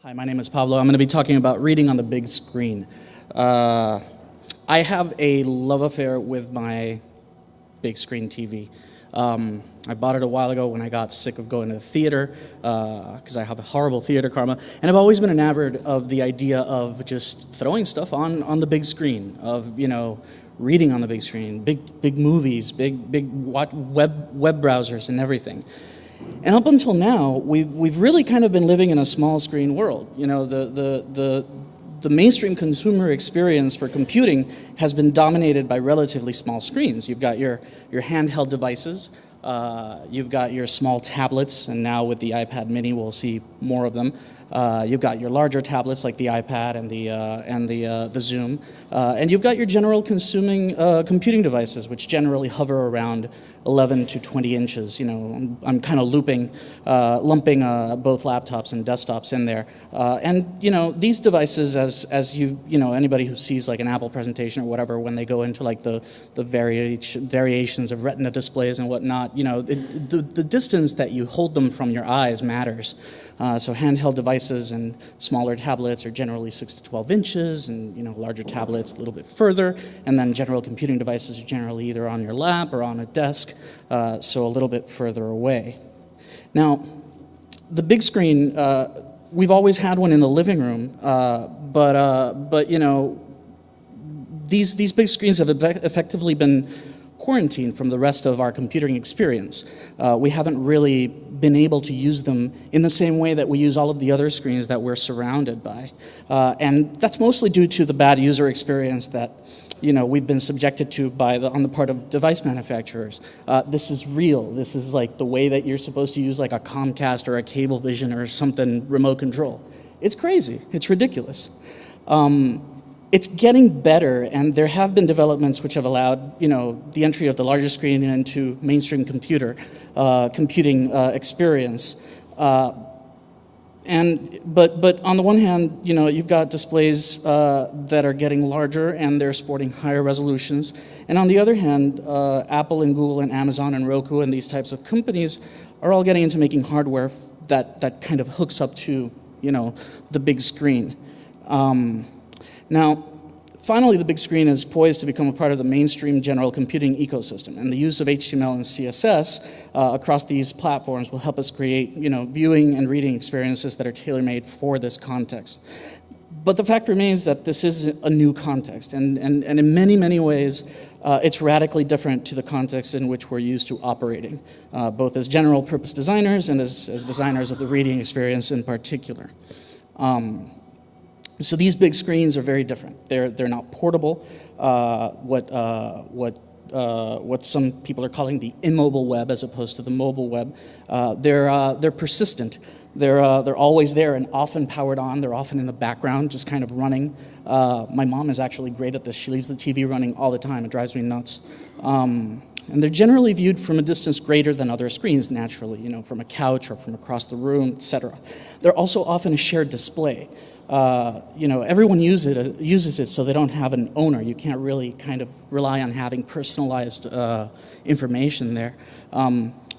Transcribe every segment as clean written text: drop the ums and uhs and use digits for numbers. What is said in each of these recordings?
Hi, my name is Pablo. I'm going to be talking about reading on the big screen. I have a love affair with my big screen TV. I bought it a while ago when I got sick of going to the theater because I have a horrible theater karma. And I've always been enamored of the idea of just throwing stuff on the big screen, of, reading on the big screen, big movies, big web browsers and everything. And up until now, we've really kind of been living in a small screen world. The mainstream consumer experience for computing has been dominated by relatively small screens. You've got your handheld devices, you've got your small tablets, and now with the iPad mini we'll see more of them. You've got your larger tablets like the iPad and the Zoom, and you've got your general consuming computing devices, which generally hover around 11 to 20 inches. I'm kind of lumping both laptops and desktops in there. And these devices, as anybody who sees like an Apple presentation or whatever, when they go into like the variations of Retina displays and whatnot, the distance that you hold them from your eyes matters. So handheld devices and smaller tablets are generally 6 to 12 inches, and larger tablets a little bit further, and then general computing devices are generally either on your lap or on a desk, so a little bit further away. Now, the big screen, we've always had one in the living room, but these big screens have effectively been quarantined from the rest of our computing experience. We haven't really been able to use them in the same way that we use all of the other screens that we're surrounded by. And that's mostly due to the bad user experience that we've been subjected to on the part of device manufacturers. This is real. This is like the way that you're supposed to use like a Comcast or a Cablevision or something remote control. It's crazy. It's ridiculous. It's getting better, and there have been developments which have allowed, the entry of the larger screen into mainstream computing experience. But on the one hand, you've got displays that are getting larger and they're sporting higher resolutions. And on the other hand, Apple and Google and Amazon and Roku and these types of companies are all getting into making hardware that kind of hooks up to, the big screen. Now, finally, the big screen is poised to become a part of the mainstream general computing ecosystem, and the use of HTML and CSS across these platforms will help us create, viewing and reading experiences that are tailor-made for this context. But the fact remains that this is a new context, and in many, many ways, it's radically different to the context in which we're used to operating, both as general-purpose designers and as designers of the reading experience in particular. So these big screens are very different. They're not portable. What some people are calling the immobile web as opposed to the mobile web. They're persistent. They're always there and often powered on. They're often in the background, just kind of running. My mom is actually great at this. She leaves the TV running all the time. It drives me nuts. And they're generally viewed from a distance greater than other screens, naturally, from a couch or from across the room, etc. They're also often a shared display. Everyone uses it, so they don't have an owner. You can't really kind of rely on having personalized information there.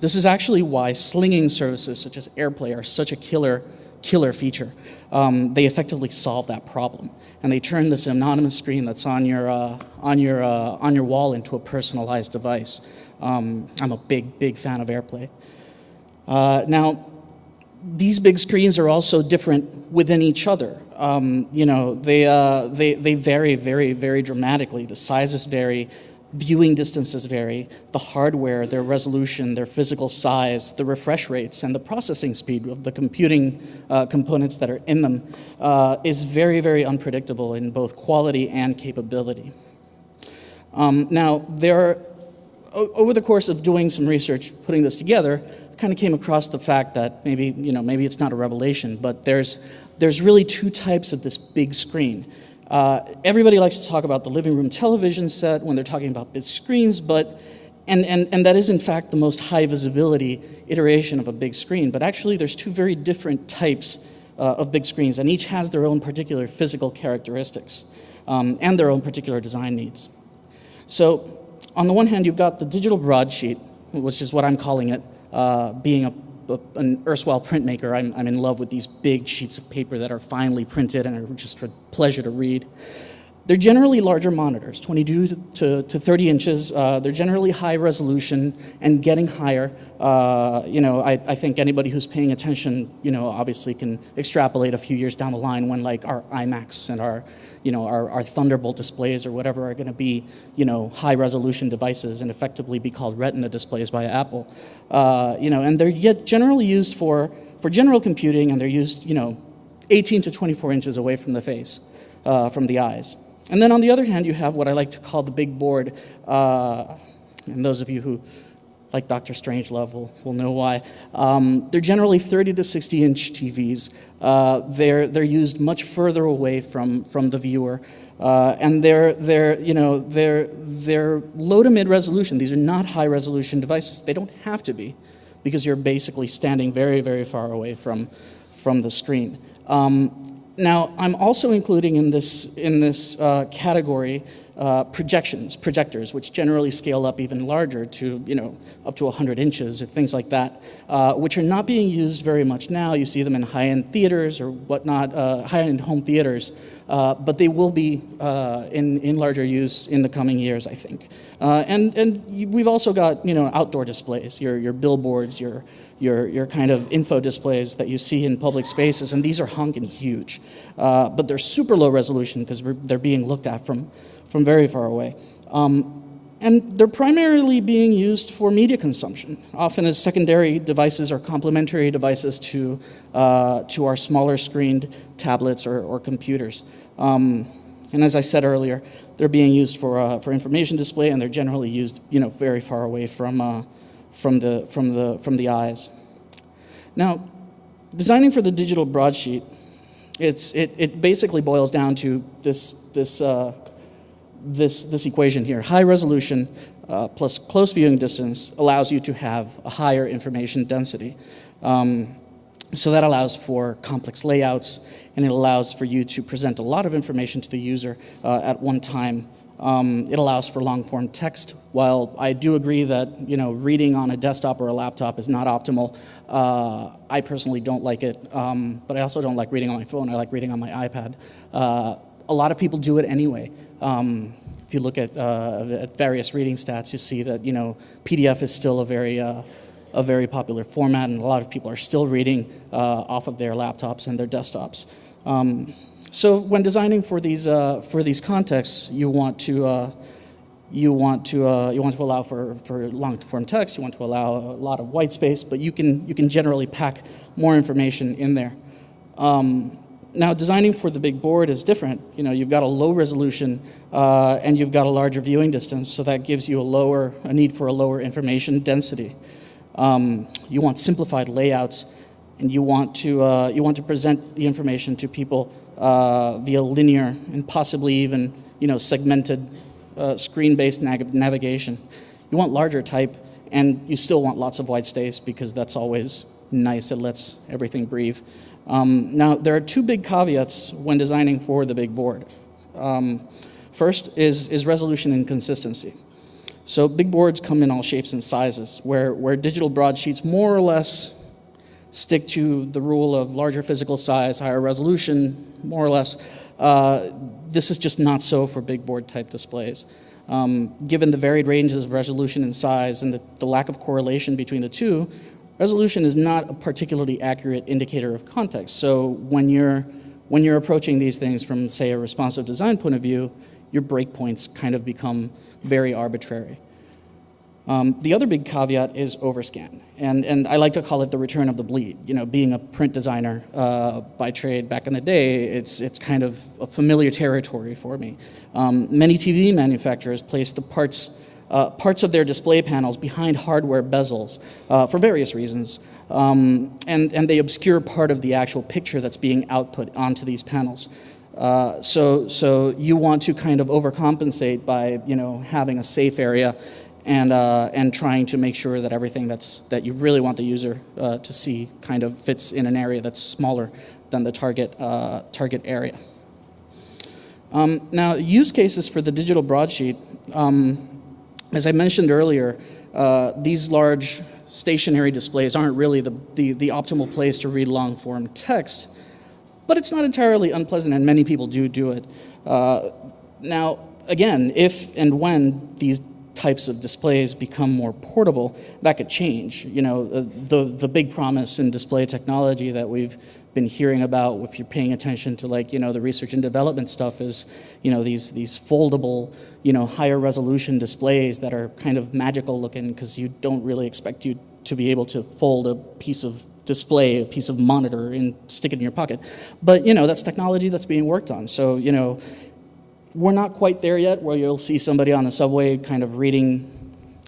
This is actually why slinging services such as AirPlay are such a killer feature. They effectively solve that problem, and they turn this anonymous screen that's on your wall into a personalized device. I'm a big fan of AirPlay. Now, these big screens are also different within each other. They vary very, very dramatically. The sizes vary, viewing distances vary, the hardware, their resolution, their physical size, the refresh rates, and the processing speed of the computing components that are in them is very, very unpredictable in both quality and capability. Now, over the course of doing some research, putting this together, kind of came across the fact that maybe it's not a revelation, but there's really two types of this big screen. Everybody likes to talk about the living room television set when they're talking about big screens, and that is in fact the most high visibility iteration of a big screen. But actually, there's two very different types of big screens, and each has their own particular physical characteristics and their own particular design needs. So, on the one hand, you've got the digital broadsheet, which is what I'm calling it, being a an erstwhile printmaker, I'm in love with these big sheets of paper that are finely printed and are just a pleasure to read. They're generally larger monitors, 22 to 30 inches. They're generally high resolution and getting higher. I think anybody who's paying attention, obviously can extrapolate a few years down the line when like our iMacs and our Thunderbolt displays or whatever are going to be, high resolution devices and effectively be called Retina displays by Apple. And they're yet generally used for general computing, and they're used, 18 to 24 inches away from the face, from the eyes. And then on the other hand, you have what I like to call the big board, and those of you who like Dr. Strangelove will know why. They're generally 30 to 60 inch TVs. They're used much further away from the viewer, and they're low to mid resolution. These are not high resolution devices. They don't have to be, because you're basically standing very, very far away from the screen. Now, I'm also including in this category projectors, which generally scale up even larger to, up to 100 inches or things like that, which are not being used very much now. You see them in high-end theaters or whatnot, high-end home theaters, but they will be in larger use in the coming years, I think. And we've also got, outdoor displays, your billboards, your kind of info displays that you see in public spaces, and these are honking huge. But they're super low resolution because they're being looked at from very far away. And they're primarily being used for media consumption, often as secondary devices or complementary devices to our smaller screened tablets or computers. And as I said earlier, they're being used for information display, and they're generally used, very far away from the eyes. Now, designing for the digital broadsheet, it basically boils down to this equation here. High resolution plus close viewing distance allows you to have a higher information density. So that allows for complex layouts, and it allows for you to present a lot of information to the user at one time. It allows for long-form text. While I do agree that reading on a desktop or a laptop is not optimal, I personally don't like it, but I also don't like reading on my phone. I like reading on my iPad. A lot of people do it anyway. If you look at various reading stats, you see that PDF is still a very popular format, and a lot of people are still reading off of their laptops and their desktops. So when designing for these contexts, you want to allow for long-form text. You want to allow a lot of white space, but you can generally pack more information in there. Now, designing for the big board is different. You've got a low resolution and you've got a larger viewing distance, so that gives you a need for a lower information density. You want simplified layouts, and you want to present the information to people via linear and possibly even segmented screen-based navigation. You want larger type, and you still want lots of white space because that's always nice. It lets everything breathe. Now, there are two big caveats when designing for the big board. First is resolution and consistency. So big boards come in all shapes and sizes, where digital broadsheets more or less stick to the rule of larger physical size, higher resolution, more or less. This is just not so for big board type displays. Given the varied ranges of resolution and size and the lack of correlation between the two, resolution is not a particularly accurate indicator of context. So when you're approaching these things from, say, a responsive design point of view, your breakpoints kind of become very arbitrary. The other big caveat is overscan, and I like to call it the return of the bleed. Being a print designer by trade back in the day, it's kind of a familiar territory for me. Many TV manufacturers place the parts of their display panels behind hardware bezels for various reasons, and they obscure part of the actual picture that's being output onto these panels. So you want to kind of overcompensate by having a safe area and trying to make sure that everything that you really want the user to see kind of fits in an area that's smaller than the target area. Now, use cases for the digital broadsheet. As I mentioned earlier, these large stationary displays aren't really the optimal place to read long-form text, but it's not entirely unpleasant, and many people do it. Now, again, if and when these types of displays become more portable, that could change. You know, the big promise in display technology that we've been hearing about, if you're paying attention to, like, you know, the research and development stuff, is, you know, these foldable, you know, higher resolution displays that are kind of magical looking, because you don't really expect you to be able to fold a piece of display, a piece of monitor, and stick it in your pocket. But, you know, that's technology that's being worked on. So, you know, we're not quite there yet where you'll see somebody on the subway kind of reading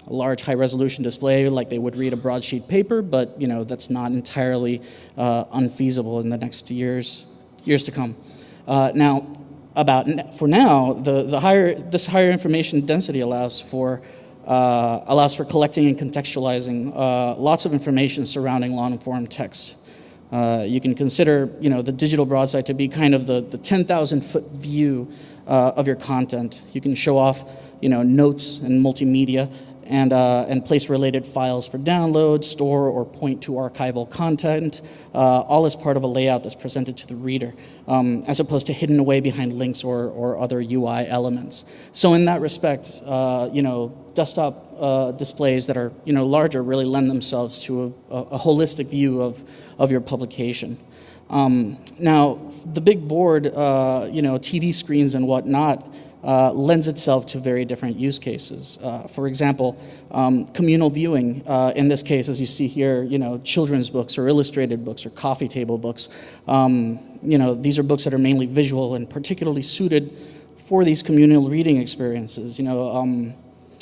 a large high-resolution display like they would read a broadsheet paper, but, you know, that's not entirely unfeasible in the next years to come. Now, for now, this higher information density allows for collecting and contextualizing lots of information surrounding long-form text. You can consider, you know, the digital broadsheet to be kind of the 10,000-foot view of your content. You can show off, you know, notes and multimedia, and place related files for download, store, or point to archival content, all as part of a layout that's presented to the reader, as opposed to hidden away behind links or other UI elements. So in that respect, you know, desktop displays that are, you know, larger really lend themselves to a holistic view of your publication. Now, the big board, you know, TV screens and whatnot, lends itself to very different use cases. For example, communal viewing, in this case, as you see here, you know, children's books or illustrated books or coffee table books. You know, these are books that are mainly visual and particularly suited for these communal reading experiences. You know,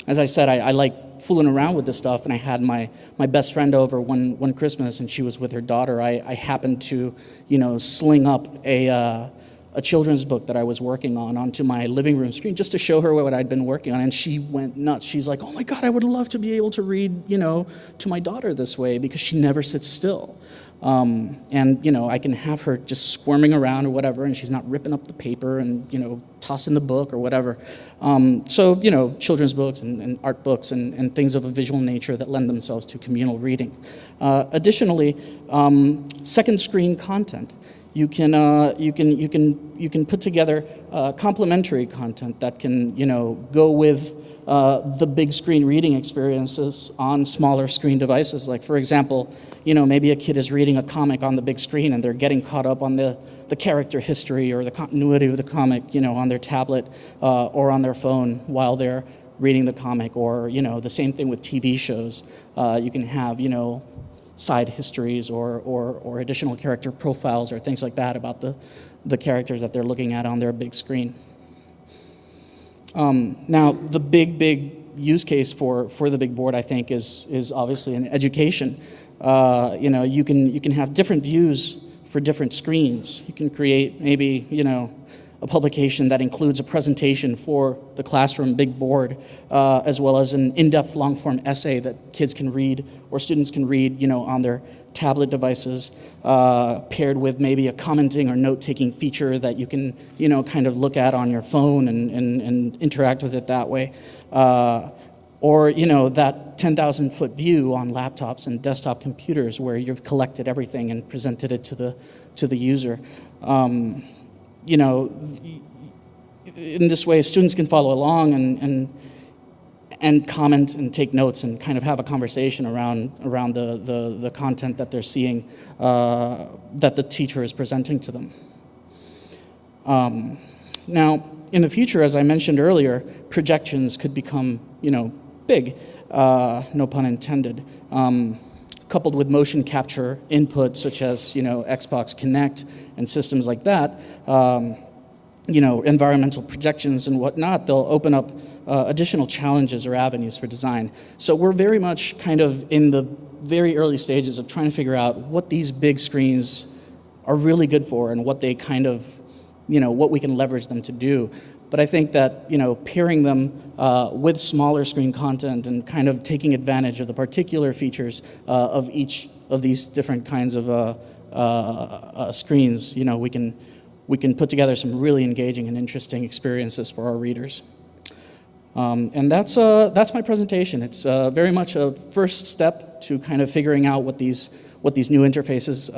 as I said, I like fooling around with this stuff, and I had my best friend over one Christmas, and she was with her daughter. I happened to, you know, sling up a children's book that I was working on onto my living room screen just to show her what I'd been working on, and she went nuts. She's like, "Oh my God, I would love to be able to read, you know, to my daughter this way, because she never sits still." And, you know, I can have her just squirming around or whatever, and she's not ripping up the paper and, you know, tossing the book or whatever. So, you know, children's books and art books and things of a visual nature that lend themselves to communal reading. Additionally, second screen content. You can put together complementary content that can, you know, go with the big screen reading experiences on smaller screen devices. Like, for example, you know, maybe a kid is reading a comic on the big screen and they're getting caught up on the character history or the continuity of the comic, you know, on their tablet or on their phone while they're reading the comic. Or, you know, the same thing with TV shows. You can have, you know, side histories or additional character profiles or things like that about the characters that they're looking at on their big screen. Now, the big use case for the big board, I think, is obviously in education. You know, you can have different views for different screens. You can create maybe, you know, a publication that includes a presentation for the classroom big board, as well as an in-depth long-form essay that kids can read or students can read, you know, on their tablet devices, paired with maybe a commenting or note-taking feature that you can, you know, kind of look at on your phone and interact with it that way. Or, you know, that 10,000-foot view on laptops and desktop computers where you've collected everything and presented it to the user. You know, in this way, students can follow along and comment and take notes and kind of have a conversation around the content that they're seeing, that the teacher is presenting to them. Now, in the future, as I mentioned earlier, projections could become, you know, big, no pun intended. Coupled with motion capture input, such as, you know, Xbox Kinect and systems like that, you know, environmental projections and whatnot, they'll open up additional challenges or avenues for design. So we're very much kind of in the very early stages of trying to figure out what these big screens are really good for and what they kind of, you know, what we can leverage them to do. But I think that, you know, pairing them with smaller screen content and kind of taking advantage of the particular features of each of these different kinds of screens, you know, we can put together some really engaging and interesting experiences for our readers. And that's my presentation. It's very much a first step to kind of figuring out what these new interfaces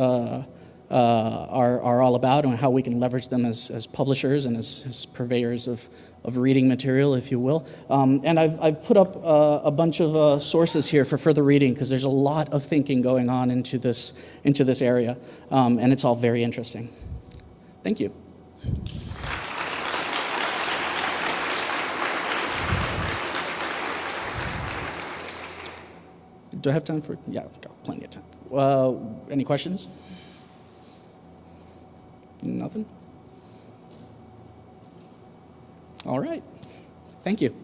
are all about and how we can leverage them as publishers and as purveyors of reading material, if you will. And I've put up a bunch of sources here for further reading because there's a lot of thinking going on into this area, and it's all very interesting. Thank you. Do I have time for? Yeah, I've got plenty of time. Any questions? Nothing? All right. Thank you.